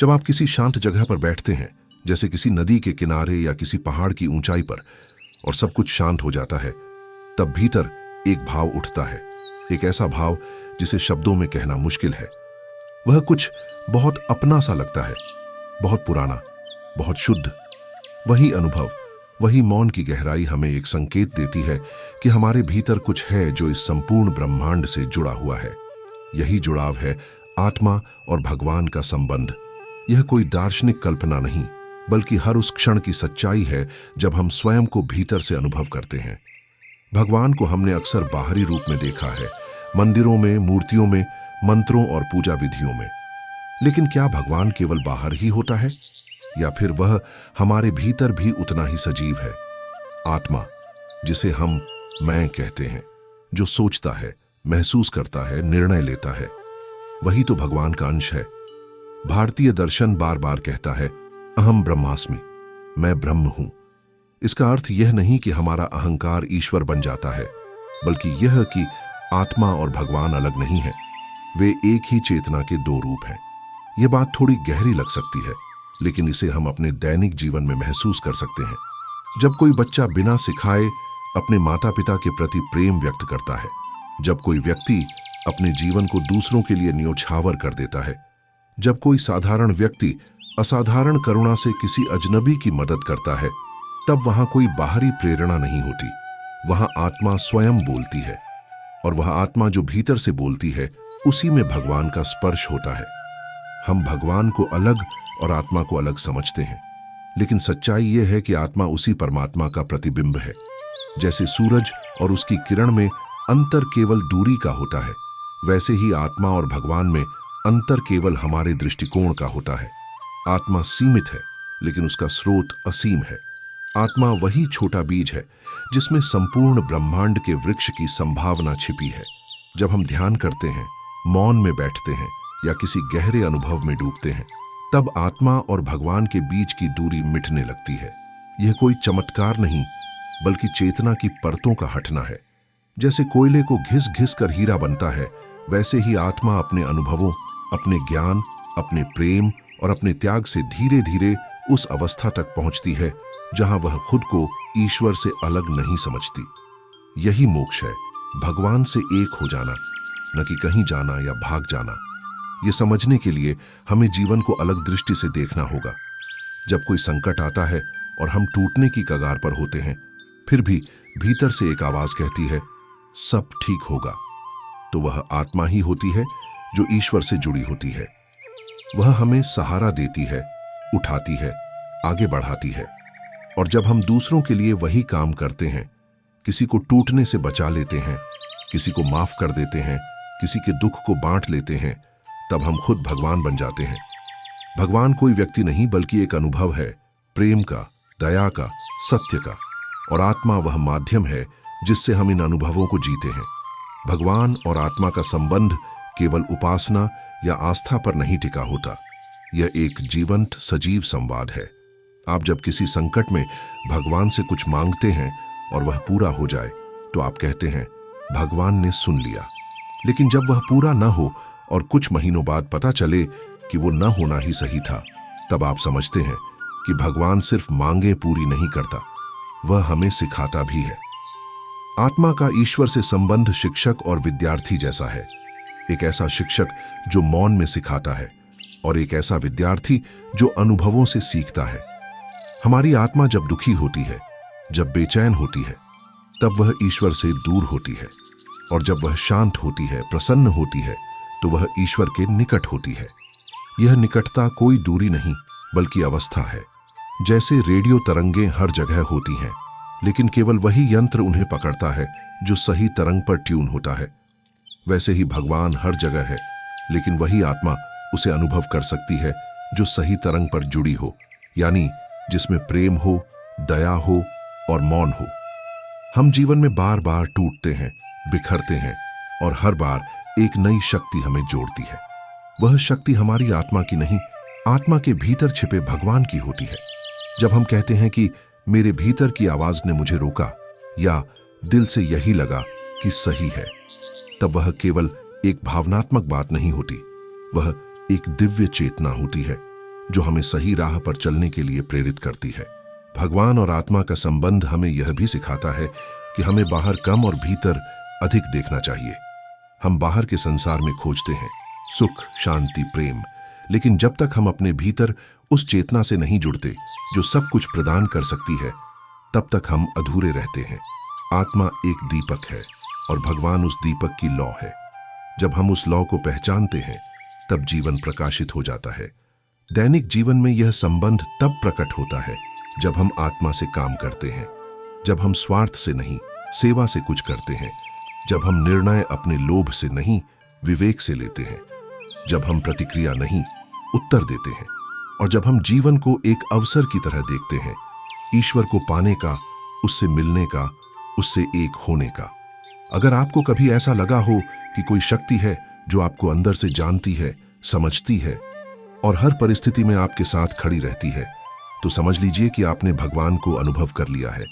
जब आप किसी शांत जगह पर बैठते हैं, जैसे किसी नदी के किनारे या किसी पहाड़ की ऊंचाई पर, और सब कुछ शांत हो जाता है, तब भीतर एक भाव उठता है, एक ऐसा भाव जिसे शब्दों में कहना मुश्किल है। वह कुछ बहुत अपना सा लगता है, बहुत पुराना, बहुत शुद्ध। वही अनुभव, वही मौन की गहराई हमें एक संकेत देती है कि हमारे भीतर कुछ है जो इस संपूर्ण ब्रह्मांड से जुड़ा हुआ है। यही जुड़ाव है आत्मा और भगवान का संबंध। यह कोई दार्शनिक कल्पना नहीं, बल्कि हर उस क्षण की सच्चाई है जब हम स्वयं को भीतर से अनुभव करते हैं। भगवान को हमने अक्सर बाहरी रूप में देखा है, मंदिरों में, मूर्तियों में, मंत्रों और पूजा विधियों में। लेकिन क्या भगवान केवल बाहर ही होता है, या फिर वह हमारे भीतर भी उतना ही सजीव है? आत्मा, जिसे हम मैं कहते हैं, जो सोचता है, महसूस करता है, निर्णय लेता है, वही तो भगवान का अंश है। भारतीय दर्शन बार बार कहता है, अहम ब्रह्मास्मि, मैं ब्रह्म हूं। इसका अर्थ यह नहीं कि हमारा अहंकार ईश्वर बन जाता है, बल्कि यह कि आत्मा और भगवान अलग नहीं है, वे एक ही चेतना के दो रूप हैं। यह बात थोड़ी गहरी लग सकती है, लेकिन इसे हम अपने दैनिक जीवन में महसूस कर सकते हैं। जब कोई बच्चा बिना सिखाए अपने माता पिता के प्रति प्रेम व्यक्त करता है, जब कोई व्यक्ति अपने जीवन को दूसरों के लिए न्योछावर कर देता है, जब कोई साधारण व्यक्ति असाधारण करुणा से किसी अजनबी की मदद करता है, तब वहां कोई बाहरी प्रेरणा नहीं होती, वहां आत्मा स्वयं बोलती है। और वह आत्मा जो भीतर से बोलती है, उसी में भगवान का स्पर्श होता है। हम भगवान को अलग और आत्मा को अलग समझते हैं, लेकिन सच्चाई यह है कि आत्मा उसी परमात्मा का प्रतिबिंब है। जैसे सूरज और उसकी किरण में अंतर केवल दूरी का होता है, वैसे ही आत्मा और भगवान में अंतर केवल हमारे दृष्टिकोण का होता है। आत्मा सीमित है, लेकिन उसका स्रोत असीम है। आत्मा वही छोटा बीज है जिसमें संपूर्ण ब्रह्मांड के वृक्ष की संभावना छिपी है। जब हम ध्यान करते हैं, मौन में बैठते हैं या किसी गहरे अनुभव में डूबते हैं, तब आत्मा और भगवान के बीच की दूरी मिटने लगती है। यह कोई चमत्कार नहीं, बल्कि चेतना की परतों का हटना है। जैसे कोयले को घिस घिस कर हीरा बनता है, वैसे ही आत्मा अपने अनुभवों, अपने ज्ञान, अपने प्रेम और अपने त्याग से धीरे धीरे उस अवस्था तक पहुंचती है जहां वह खुद को ईश्वर से अलग नहीं समझती। यही मोक्ष है, भगवान से एक हो जाना, न कि कहीं जाना या भाग जाना। यह समझने के लिए हमें जीवन को अलग दृष्टि से देखना होगा। जब कोई संकट आता है और हम टूटने की कगार पर होते हैं, फिर भी भीतर से एक आवाज कहती है, सब ठीक होगा, तो वह आत्मा ही होती है जो ईश्वर से जुड़ी होती है। वह हमें सहारा देती है, उठाती है, आगे बढ़ाती है। और जब हम दूसरों के लिए वही काम करते हैं, किसी को टूटने से बचा लेते हैं, किसी को माफ कर देते हैं, किसी के दुख को बांट लेते हैं, तब हम खुद भगवान बन जाते हैं। भगवान कोई व्यक्ति नहीं, बल्कि एक अनुभव है, प्रेम का, दया का, सत्य का। और आत्मा वह माध्यम है जिससे हम इन अनुभवों को जीते हैं। भगवान और आत्मा का संबंध केवल उपासना या आस्था पर नहीं टिका होता, यह एक जीवंत सजीव संवाद है। आप जब किसी संकट में भगवान से कुछ मांगते हैं और वह पूरा हो जाए, तो आप कहते हैं, भगवान ने सुन लिया। लेकिन जब वह पूरा न हो और कुछ महीनों बाद पता चले कि वो न होना ही सही था, तब आप समझते हैं कि भगवान सिर्फ मांगे पूरी नहीं करता, वह हमें सिखाता भी है। आत्मा का ईश्वर से संबंध शिक्षक और विद्यार्थी जैसा है। एक ऐसा शिक्षक जो मौन में सिखाता है, और एक ऐसा विद्यार्थी जो अनुभवों से सीखता है। हमारी आत्मा जब दुखी होती है, जब बेचैन होती है, तब वह ईश्वर से दूर होती है। और जब वह शांत होती है, प्रसन्न होती है, तो वह ईश्वर के निकट होती है। यह निकटता कोई दूरी नहीं, बल्कि अवस्था है। जैसे रेडियो तरंगें हर जगह होती हैं, लेकिन केवल वही यंत्र उन्हें पकड़ता है जो सही तरंग पर ट्यून होता है, वैसे ही भगवान हर जगह है, लेकिन वही आत्मा उसे अनुभव कर सकती है जो सही तरंग पर जुड़ी हो, यानी जिसमें प्रेम हो, दया हो और मौन हो। हम जीवन में बार बार टूटते हैं, बिखरते हैं, और हर बार एक नई शक्ति हमें जोड़ती है। वह शक्ति हमारी आत्मा की नहीं, आत्मा के भीतर छिपे भगवान की होती है। जब हम कहते हैं कि मेरे भीतर की आवाज ने मुझे रोका, या दिल से यही लगा कि सही है, तब वह केवल एक भावनात्मक बात नहीं होती, वह एक दिव्य चेतना होती है। जो हमें सही राह पर चलने के लिए प्रेरित करती है। भगवान और आत्मा का संबंध हमें यह भी सिखाता है कि हमें बाहर कम और भीतर अधिक देखना चाहिए। हम बाहर के संसार में खोजते हैं सुख, शांति, प्रेम, लेकिन जब तक हम अपने भीतर उस चेतना से नहीं जुड़ते जो सब कुछ प्रदान कर सकती है, तब तक हम अधूरे रहते हैं। आत्मा एक दीपक है और भगवान उस दीपक की लौ है। जब हम उस लौ को पहचानते हैं, तब जीवन प्रकाशित हो जाता है। दैनिक जीवन में यह संबंध तब प्रकट होता है जब हम आत्मा से काम करते हैं, जब हम स्वार्थ से नहीं, सेवा से कुछ करते हैं, जब हम निर्णय अपने लोभ से नहीं, विवेक से लेते हैं, जब हम प्रतिक्रिया नहीं, उत्तर देते हैं, और जब हम जीवन को एक अवसर की तरह देखते हैं, ईश्वर को पाने का, उससे मिलने का, उससे एक होने का। अगर आपको कभी ऐसा लगा हो कि कोई शक्ति है जो आपको अंदर से जानती है, समझती है और हर परिस्थिति में आपके साथ खड़ी रहती है, तो समझ लीजिए कि आपने भगवान को अनुभव कर लिया है।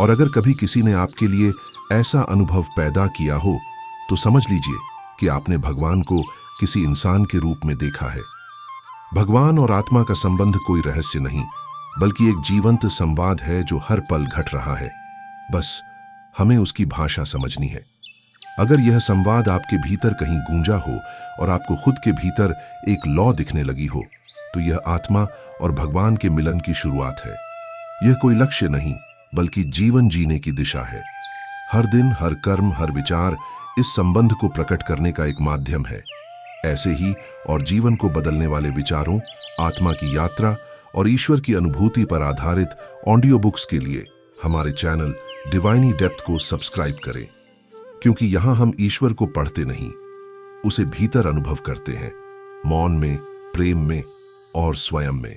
और अगर कभी किसी ने आपके लिए ऐसा अनुभव पैदा किया हो, तो समझ लीजिए कि आपने भगवान को किसी इंसान के रूप में देखा है। भगवान और आत्मा का संबंध कोई रहस्य नहीं, बल्कि एक जीवंत संवाद है जो हर पल घट रहा है। बस हमें उसकी भाषा समझनी है। अगर यह संवाद आपके भीतर कहीं गूंजा हो और आपको खुद के भीतर एक लौ दिखने लगी हो, तो यह आत्मा और भगवान के मिलन की शुरुआत है। यह कोई लक्ष्य नहीं, बल्कि जीवन जीने की दिशा है। हर दिन, हर कर्म, हर विचार इस संबंध को प्रकट करने का एक माध्यम है। ऐसे ही और जीवन को बदलने वाले विचारों, आत्मा की यात्रा और ईश्वर की अनुभूति पर आधारित ऑडियो बुक्स के लिए हमारे चैनल डिवाइन डेप्थ को सब्सक्राइब करें, क्योंकि यहां हम ईश्वर को पढ़ते नहीं, उसे भीतर अनुभव करते हैं, मौन में, प्रेम में और स्वयं में।